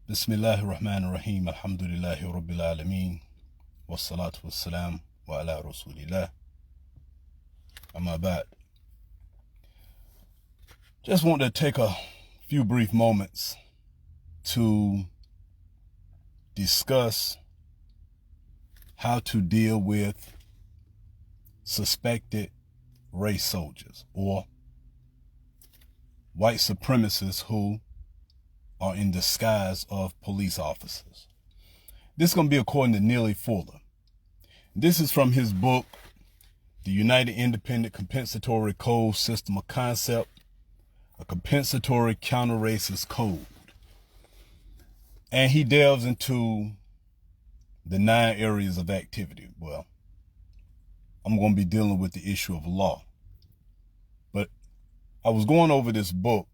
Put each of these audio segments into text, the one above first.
Bismillahir Rahmanir Rahim. Alhamdulillahi Rabbil Alameen. Wassalatu wassalam wa ala Rasulillah. Amma ba'd. Just want to take a few brief moments to discuss how to deal with suspected race soldiers or white supremacists who are in disguise of police officers. This is going to be according to Neely Fuller. This is from his book, The United Independent Compensatory Code System of Concept, a compensatory counter-racist code. And he delves into the 9 areas of activity. Well, I'm going to be dealing with the issue of law. But I was going over this book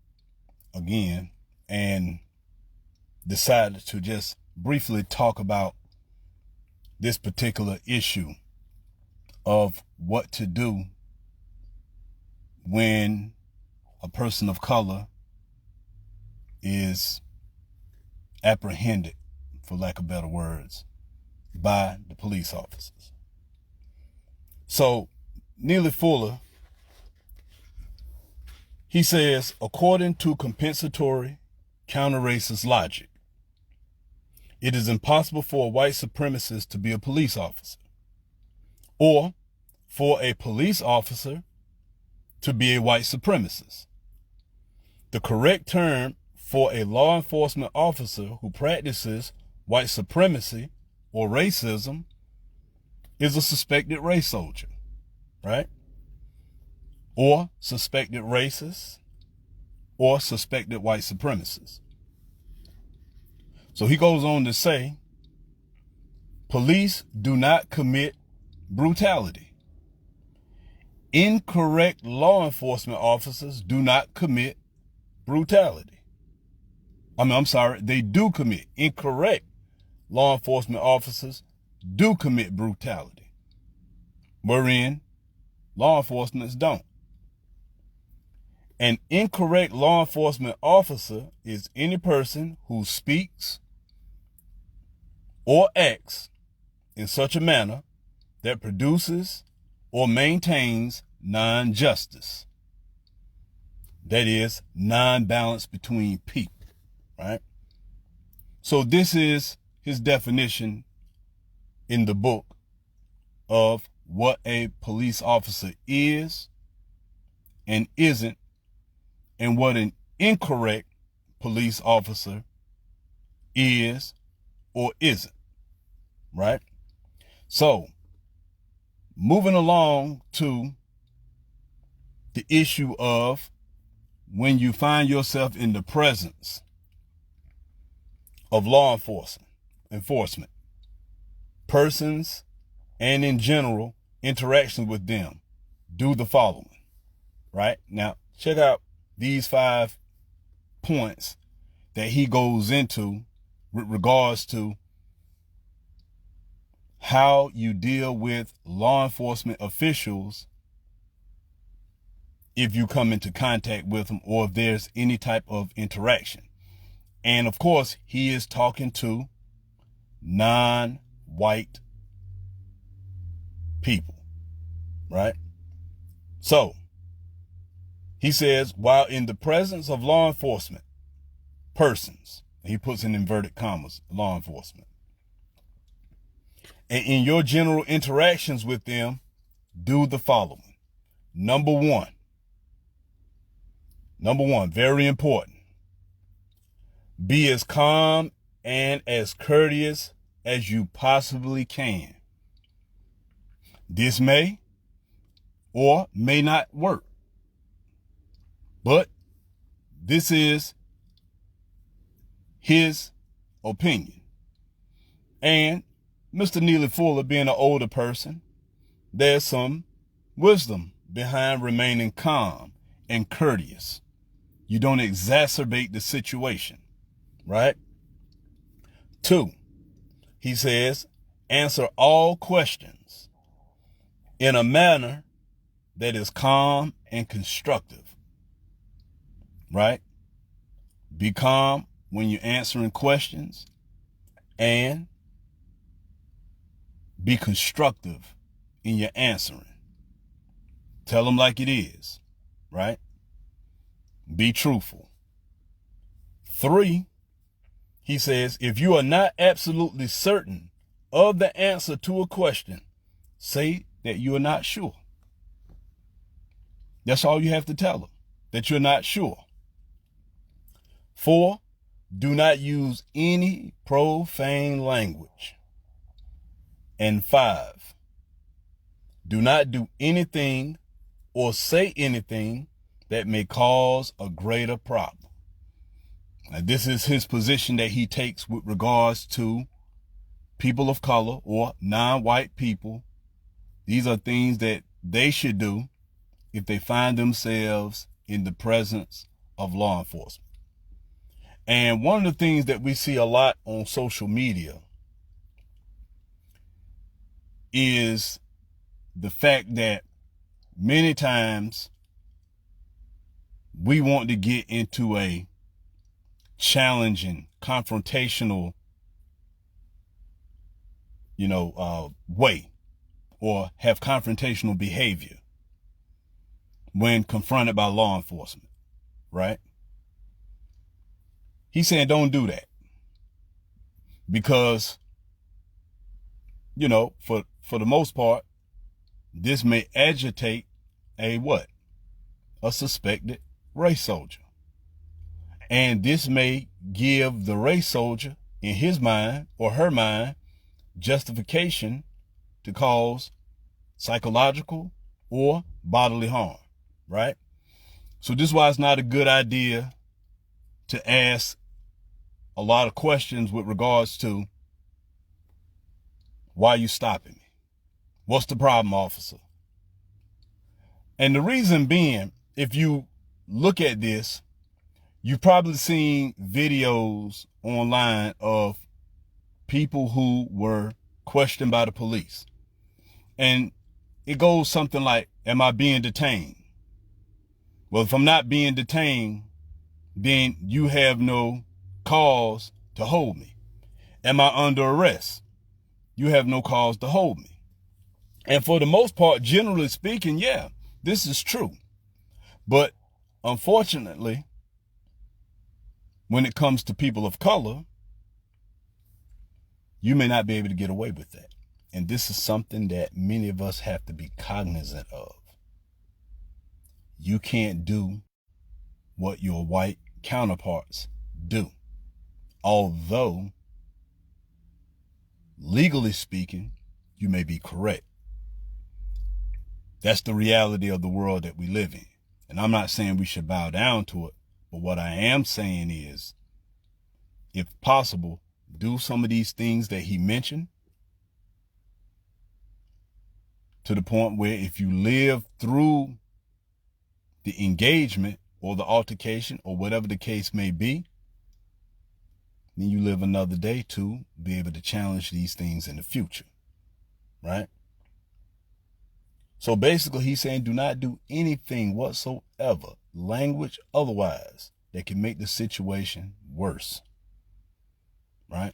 again and decided to just briefly talk about this particular issue of what to do when a person of color is apprehended, for lack of better words, by the police officers. So Neely Fuller, he says, according to compensatory counter-racist logic, it is impossible for a white supremacist to be a police officer, or for a police officer to be a white supremacist. The correct term for a law enforcement officer who practices white supremacy or racism is a suspected race soldier, right? Or suspected racist, or suspected white supremacist. So he goes on to say, police do not commit brutality. Incorrect law enforcement officers do not commit brutality. They do commit. Incorrect law enforcement officers do commit brutality, wherein law enforcement don't. An incorrect law enforcement officer is any person who speaks or acts in such a manner that produces or maintains non-justice. That is, non-balance between people, right? So this is his definition in the book of what a police officer is and isn't, and what an incorrect police officer is or isn't, right? So, moving along to the issue of when you find yourself in the presence of law enforcement, persons, and in general, interactions with them, do the following, right? Now, check out these 5 points that he goes into with regards to how you deal with law enforcement officials if you come into contact with them or if there's any type of interaction. And of course, he is talking to non-white people, right? So, he says, while in the presence of law enforcement persons, he puts in inverted commas, law enforcement, and in your general interactions with them, do the following. Number one, very important. Be as calm and as courteous as you possibly can. This may or may not work, but this is his opinion. And Mr. Neely Fuller, being an older person, there's some wisdom behind remaining calm and courteous. You don't exacerbate the situation, right? 2, he says, answer all questions in a manner that is calm and constructive, right? Be calm when you're answering questions, and be constructive in your answering. Tell them like it is, right? Be truthful. 3, he says, if you are not absolutely certain of the answer to a question, say that you are not sure. That's all you have to tell them, that you're not sure. 4, do not use any profane language. And 5, do not do anything or say anything that may cause a greater problem. Now, this is his position that he takes with regards to people of color or non-white people. These are things that they should do if they find themselves in the presence of law enforcement. And one of the things that we see a lot on social media is the fact that many times we want to get into a challenging, confrontational, way, or have confrontational behavior when confronted by law enforcement, right? He's saying don't do that because, for the most part, this may agitate a suspected race soldier. And this may give the race soldier, in his mind or her mind, justification to cause psychological or bodily harm, right? So this is why it's not a good idea to ask a lot of questions with regards to, why are you stopping me? What's the problem, officer? And the reason being, if you look at this, you've probably seen videos online of people who were questioned by the police. And it goes something like, am I being detained? Well, if I'm not being detained, then you have no cause to hold me. Am I under arrest? You have no cause to hold me. And for the most part, generally speaking, yeah, this is true. But unfortunately, when it comes to people of color, you may not be able to get away with that. And this is something that many of us have to be cognizant of. You can't do what your white counterparts do. Although, legally speaking, you may be correct. That's the reality of the world that we live in. And I'm not saying we should bow down to it, but what I am saying is, if possible, do some of these things that he mentioned, to the point where if you live through the engagement or the altercation or whatever the case may be, then you live another day to be able to challenge these things in the future, right? So basically he's saying do not do anything whatsoever, language otherwise, that can make the situation worse, right?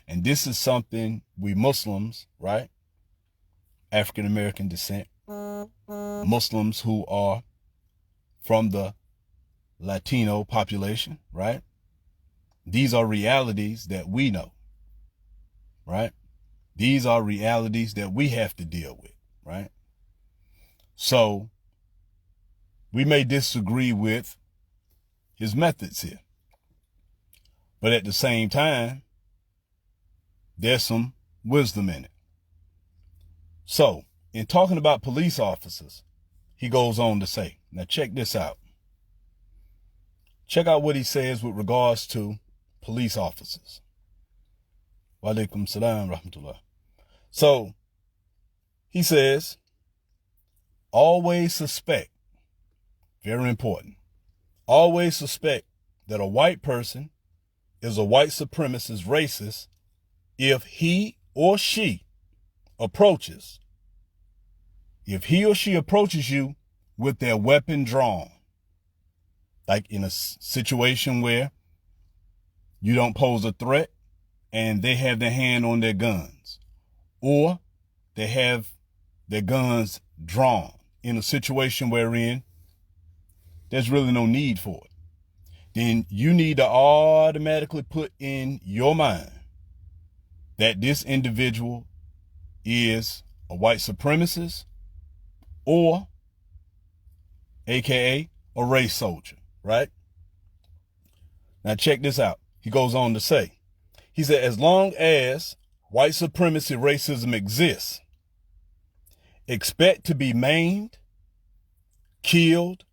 And this is something we Muslims, right? African-American descent, Muslims who are from the Latino population, right? These are realities that we know, right? These are realities that we have to deal with, right? So we may disagree with his methods here, but at the same time, there's some wisdom in it. So in talking about police officers, he goes on to say, now check this out. Check out what he says with regards to police officers. Wa alaikum salam rahmatullah. So he says, always suspect, very important, always suspect that a white person is a white supremacist racist if he or she approaches you with their weapon drawn. Like in a situation where you don't pose a threat and they have their hand on their guns, or they have their guns drawn in a situation wherein there's really no need for it, then you need to automatically put in your mind that this individual is a white supremacist or AKA a race soldier, right? Now check this out. He goes on to say, he said, as long as white supremacy racism exists, expect to be maimed, killed,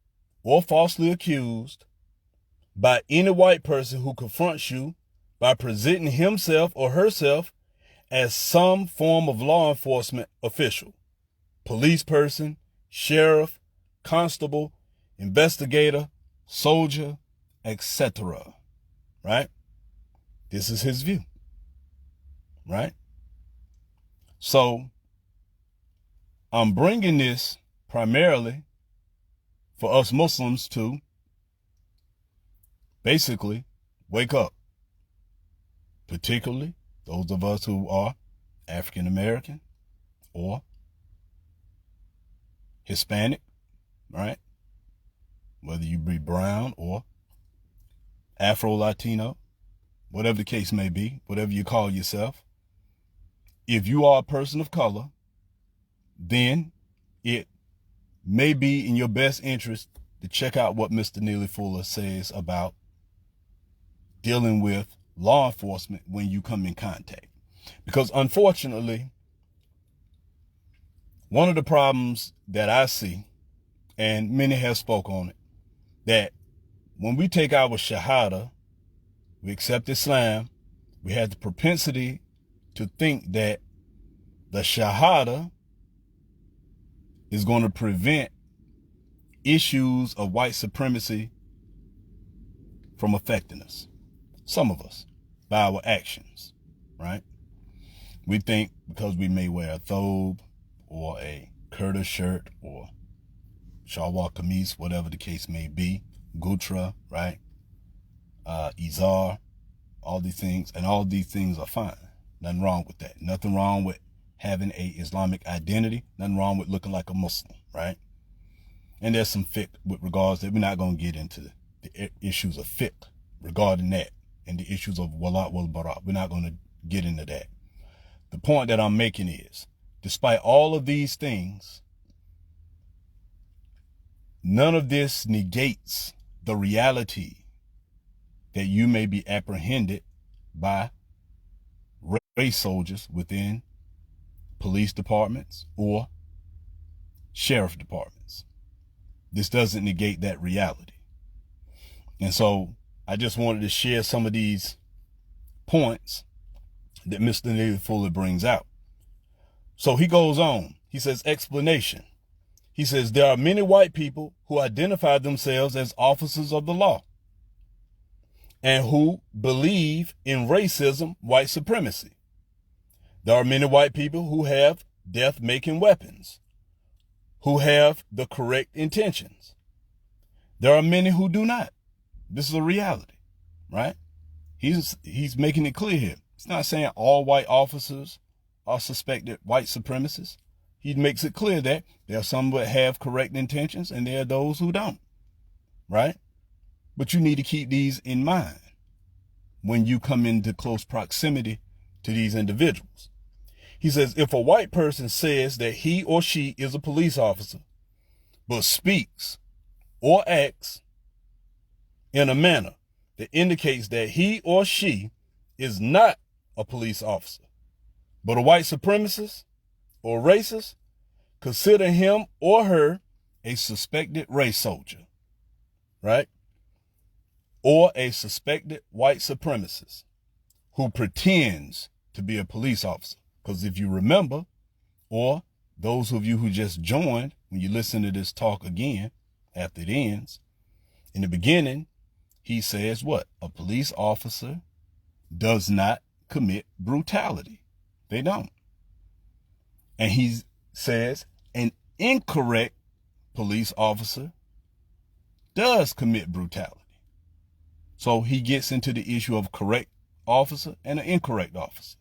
or falsely accused by any white person who confronts you by presenting himself or herself as some form of law enforcement official, police person, sheriff, constable, investigator, soldier, etc. Right? This is his view. Right? So I'm bringing this primarily for us Muslims to basically wake up, particularly those of us who are African American or Hispanic, right? Whether you be brown or Afro-Latino, whatever the case may be, whatever you call yourself. If you are a person of color, then it may be in your best interest to check out what Mr. Neely Fuller says about dealing with law enforcement when you come in contact. Because unfortunately, one of the problems that I see, and many have spoke on it, that when we take our Shahada, we accept Islam, we have the propensity to think that the Shahada is going to prevent issues of white supremacy from affecting us. Some of us, by our actions, right? We think because we may wear a thobe or a Kurdish shirt or shalwar kameez, whatever the case may be, gutra, right? Izar, all these things, and all these things are fine. Nothing wrong with that. Nothing wrong with having a Islamic identity. Nothing wrong with looking like a Muslim, right? And there's some fiqh with regards that we're not going to get into the issues of fiqh regarding that and the issues of wala wal bara. We're not going to get into that. The point that I'm making is, despite all of these things, none of this negates the reality that you may be apprehended by race soldiers within police departments or sheriff departments. This doesn't negate that reality. And so I just wanted to share some of these points that Mr. Neely Fuller brings out. So he goes on. He says, explanation. He says, there are many white people who identify themselves as officers of the law and who believe in racism, white supremacy. There are many white people who have death-making weapons, who have the correct intentions. There are many who do not. This is a reality, right? He's making it clear here. He's not saying all white officers are suspected white supremacists. He makes it clear that there are some that have correct intentions and there are those who don't, right? But you need to keep these in mind when you come into close proximity to these individuals. He says, if a white person says that he or she is a police officer, but speaks or acts in a manner that indicates that he or she is not a police officer, but a white supremacist or racist, consider him or her a suspected race soldier, right? Or a suspected white supremacist who pretends to be a police officer. Because if you remember, or those of you who just joined, when you listen to this talk again after it ends, in the beginning, he says what? A police officer does not commit brutality. They don't. And he says an incorrect police officer does commit brutality. So he gets into the issue of correct officer and an incorrect officer,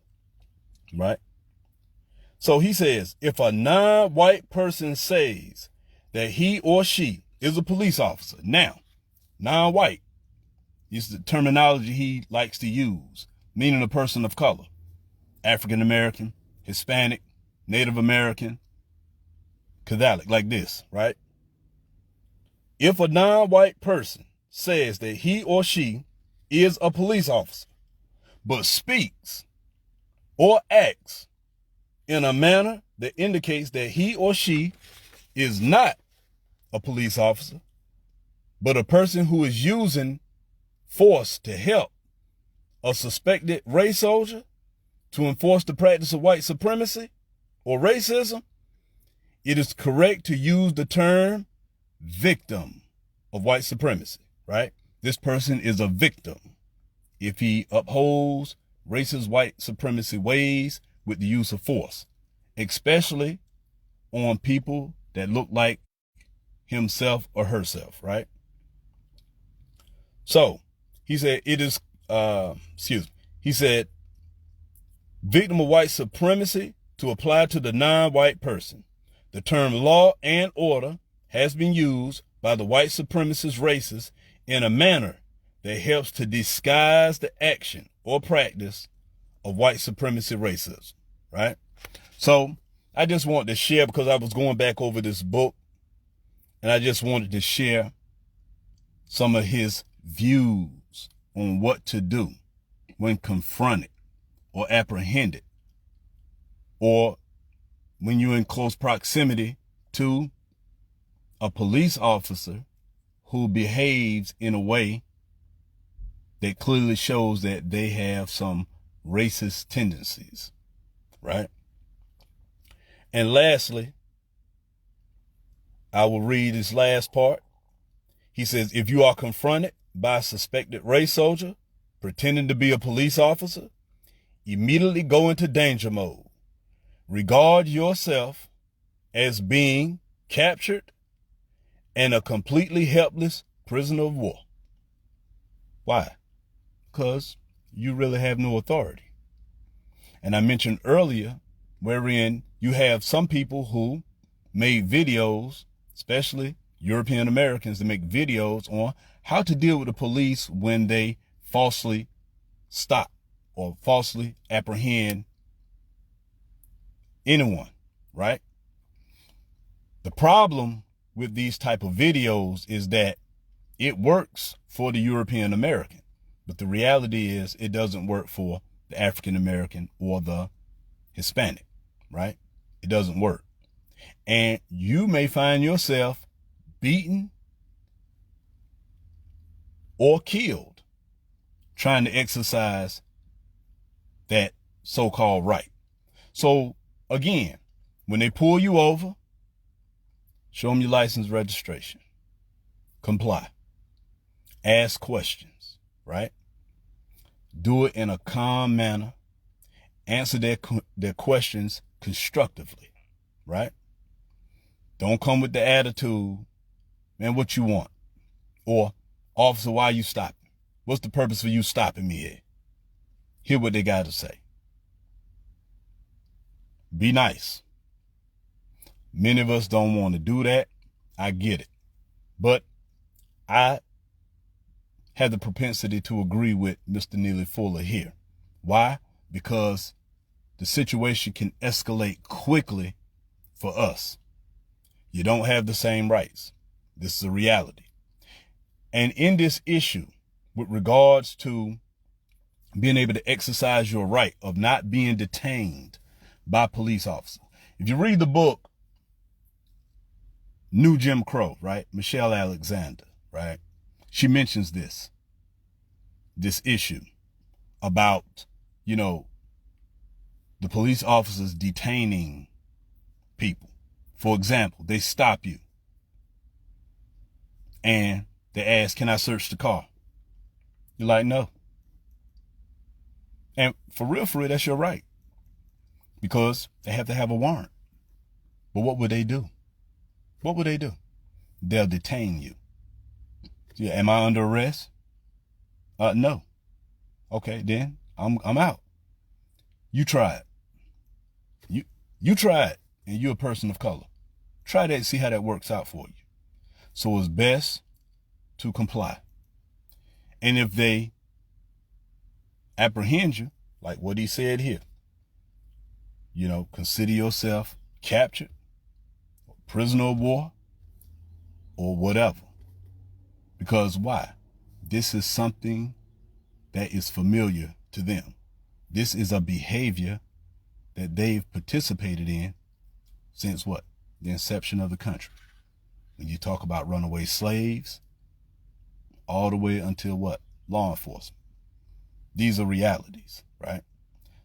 right? So he says, if a non-white person says that he or she is a police officer, now, non-white is the terminology he likes to use, meaning a person of color, African American, Hispanic, Native American, Catholic, like this, right? If a non-white person says that he or she is a police officer, but speaks or acts in a manner that indicates that he or she is not a police officer, but a person who is using force to help a suspected race soldier to enforce the practice of white supremacy or racism, it is correct to use the term victim of white supremacy, right? This person is a victim if he upholds racist white supremacy ways with the use of force, especially on people that look like himself or herself, right? So he said he said victim of white supremacy to apply to the non-white person. The term law and order has been used by the white supremacist racists in a manner that helps to disguise the action or practice of white supremacy racism, right? So I just wanted to share, because I was going back over this book, and I just wanted to share some of his views on what to do when confronted or apprehended, or when you're in close proximity to a police officer who behaves in a way that clearly shows that they have some racist tendencies, right? And lastly, I will read his last part. He says, if you are confronted by a suspected race soldier pretending to be a police officer, immediately go into danger mode. Regard yourself as being captured and a completely helpless prisoner of war. Why? Because you really have no authority. And I mentioned earlier, wherein you have some people who made videos, especially European Americans, that make videos on how to deal with the police when they falsely stop or falsely apprehend anyone, right? The problem with these type of videos is that it works for the European American, but the reality is it doesn't work for the African American or the Hispanic, right? It doesn't work. And you may find yourself beaten or killed trying to exercise that so-called right. So again, when they pull you over, show them your license, registration, comply, ask questions, right? Do it in a calm manner, answer their questions constructively, right? Don't come with the attitude, man, what you want? Or, officer, why you stopping? What's the purpose for you stopping me here? Hear what they got to say. Be nice. Many of us don't want to do that. I get it. But I have the propensity to agree with Mr. Neely Fuller here. Why? Because the situation can escalate quickly for us. You don't have the same rights. This is a reality. And in this issue, with regards to being able to exercise your right of not being detained by police officers, if you read the book, New Jim Crow, right? Michelle Alexander, right? She mentions this issue about, the police officers detaining people. For example, they stop you and they ask, can I search the car? You're like, no. And for real, that's your right, because they have to have a warrant. But what would they do? What would they do? They'll detain you. Yeah, am I under arrest? No. Okay, then I'm out. You try it. You try it, and you're a person of color. Try that and see how that works out for you. So it's best to comply. And if they apprehend you, like what he said here, consider yourself captured, prisoner of war, or whatever. Because why? This is something that is familiar to them. This is a behavior that they've participated in since what? The inception of the country. When you talk about runaway slaves, all the way until what? Law enforcement. These are realities, right?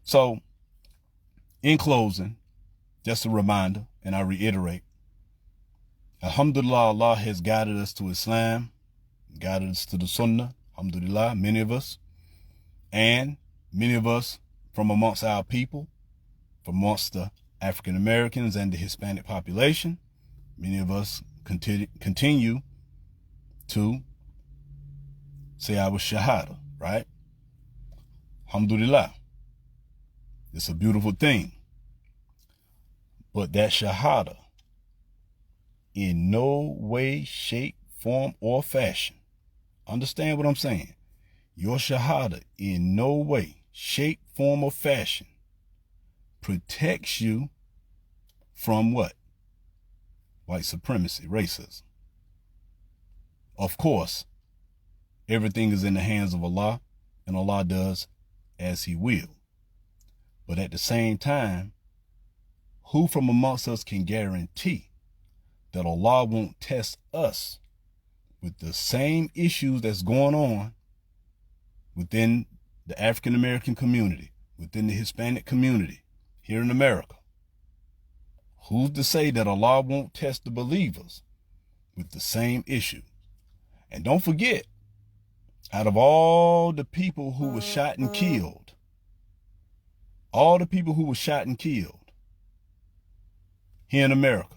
So, in closing, just a reminder, and I reiterate, Alhamdulillah, Allah has guided us to Islam, guided us to the Sunnah, Alhamdulillah, many of us, and many of us from amongst our people, from amongst the African Americans and the Hispanic population, many of us continue to say our Shahada, right? Alhamdulillah. It's a beautiful thing. But that Shahada, in no way, shape, form, or fashion, understand what I'm saying? Your Shahada in no way, shape, form, or fashion protects you from what? White supremacy, racism. Of course, everything is in the hands of Allah, and Allah does as He will. But at the same time, who from amongst us can guarantee that Allah won't test us with the same issues that's going on within the African American community, within the Hispanic community here in America? Who's to say that Allah won't test the believers with the same issue? And don't forget, out of all the people who were shot and killed, here in America,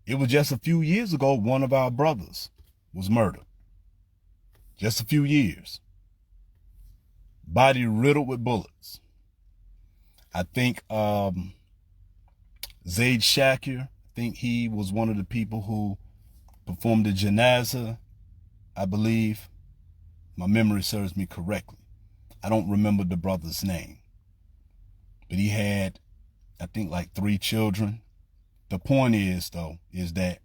it was just a few years ago, one of our brothers was murdered. Just a few years. Body riddled with bullets. I think Zaid Shakir, I think he was one of the people who performed the janazah, I believe. My memory serves me correctly. I don't remember the brother's name. But he had, I think, like 3 children. The point is, though, is that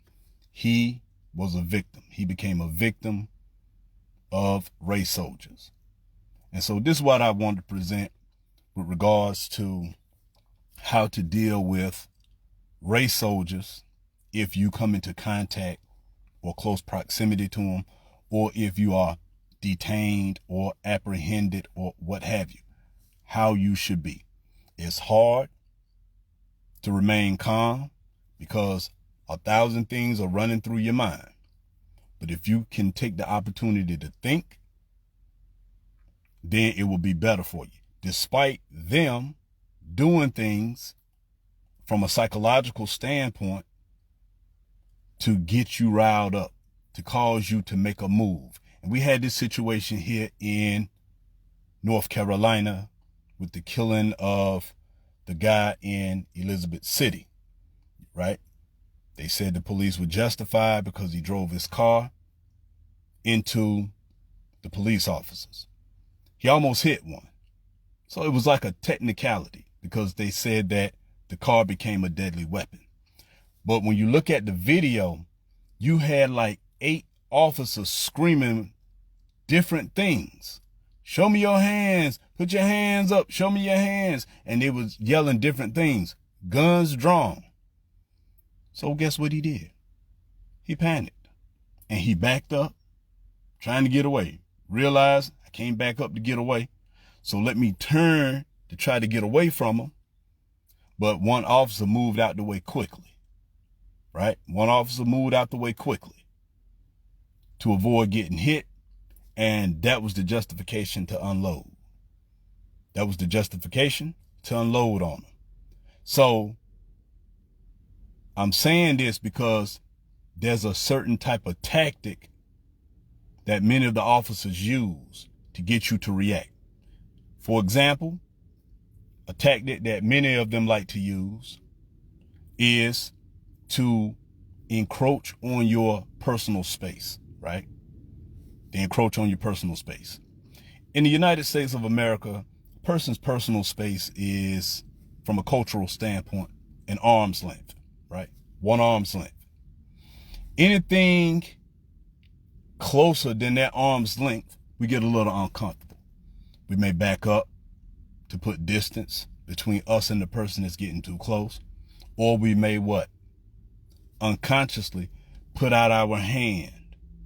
he was a victim. He became a victim of race soldiers. And so this is what I want to present with regards to how to deal with race soldiers if you come into contact or close proximity to them, or if you are detained or apprehended or what have you, how you should be. It's hard to remain calm because 1,000 things are running through your mind. But if you can take the opportunity to think, then it will be better for you. Despite them doing things from a psychological standpoint to get you riled up, to cause you to make a move. And we had this situation here in North Carolina with the killing of the guy in Elizabeth City, right? They said the police were justified because he drove his car into the police officers. He almost hit one. So it was like a technicality because they said that the car became a deadly weapon. But when you look at the video, you had like 8 officers screaming different things. Show me your hands. Put your hands up. Show me your hands. And they was yelling different things. Guns drawn. So guess what he did? He panicked. And he backed up, trying to get away. Realized I came back up to get away. So let me turn to try to get away from him. But one officer moved out the way quickly. Right? One officer moved out the way quickly to avoid getting hit. And that was the justification to unload. That was the justification to unload on them. So I'm saying this because there's a certain type of tactic that many of the officers use to to get you to react. For example, a tactic that many of them like to use is to encroach on your personal space, right? They encroach on your personal space. In the United States of America, a person's personal space is, from a cultural standpoint, an arm's length, right? One arm's length. Anything closer than that arm's length, we get a little uncomfortable. We may back up to put distance between us and the person that's getting too close. Or we may what? Unconsciously put out our hand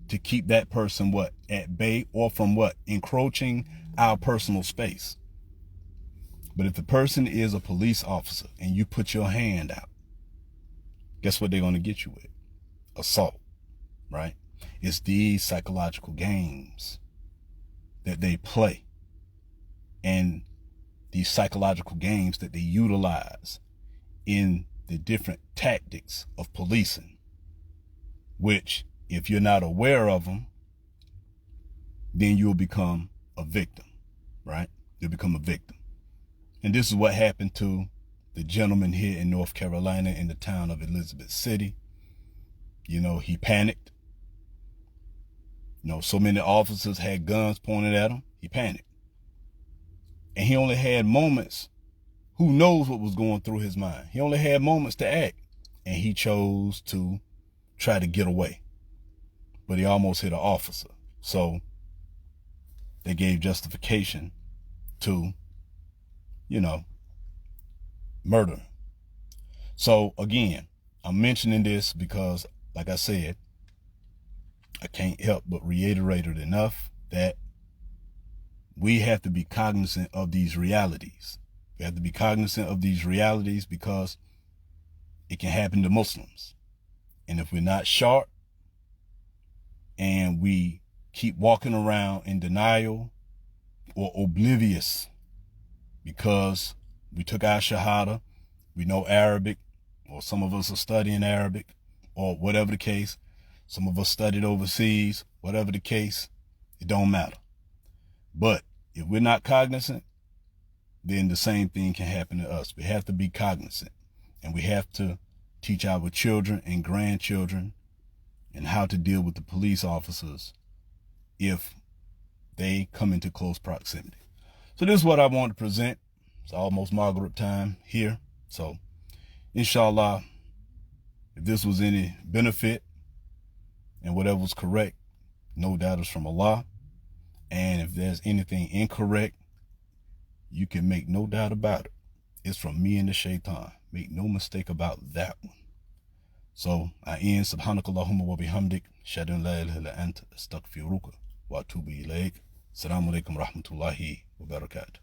to keep that person what? At bay, or from what? Encroaching our personal space. But if the person is a police officer and you put your hand out, guess what they're going to get you with? Assault, right? It's these psychological games that they play, and these psychological games that they utilize in the different tactics of policing, which, if you're not aware of them, then you'll become a victim, right? You'll become a victim. And this is what happened to the gentleman here in North Carolina in the town of Elizabeth City. You know, he panicked. You know, so many officers had guns pointed at him. He panicked. And he only had moments. Who knows what was going through his mind? He only had moments to act. And he chose to try to get away. But he almost hit an officer. So they gave justification to, you know, murder. So again, I'm mentioning this because, like I said, I can't help but reiterate it enough that we have to be cognizant of these realities. We have to be cognizant of these realities because it can happen to Muslims. And if we're not sharp and we keep walking around in denial or oblivious because we took our shahada, we know Arabic, or some of us are studying Arabic, or whatever the case, some of us studied overseas, whatever the case, it don't matter. But if we're not cognizant, then the same thing can happen to us. We have to be cognizant, and we have to teach our children and grandchildren and how to deal with the police officers if they come into close proximity. So this is what I want to present. It's almost Maghrib time here. So inshallah, if this was any benefit and whatever was correct, no doubt it's from Allah. And if there's anything incorrect, you can make no doubt about it. It's from me and the shaitan. Make no mistake about that one. So I end. Subhanakallahumma wa bihamdik. Shadun la ilaha illa anta astaghfiruka wa atubu ilayk. Assalamu alaikum rahmatullahi wa barakatuh.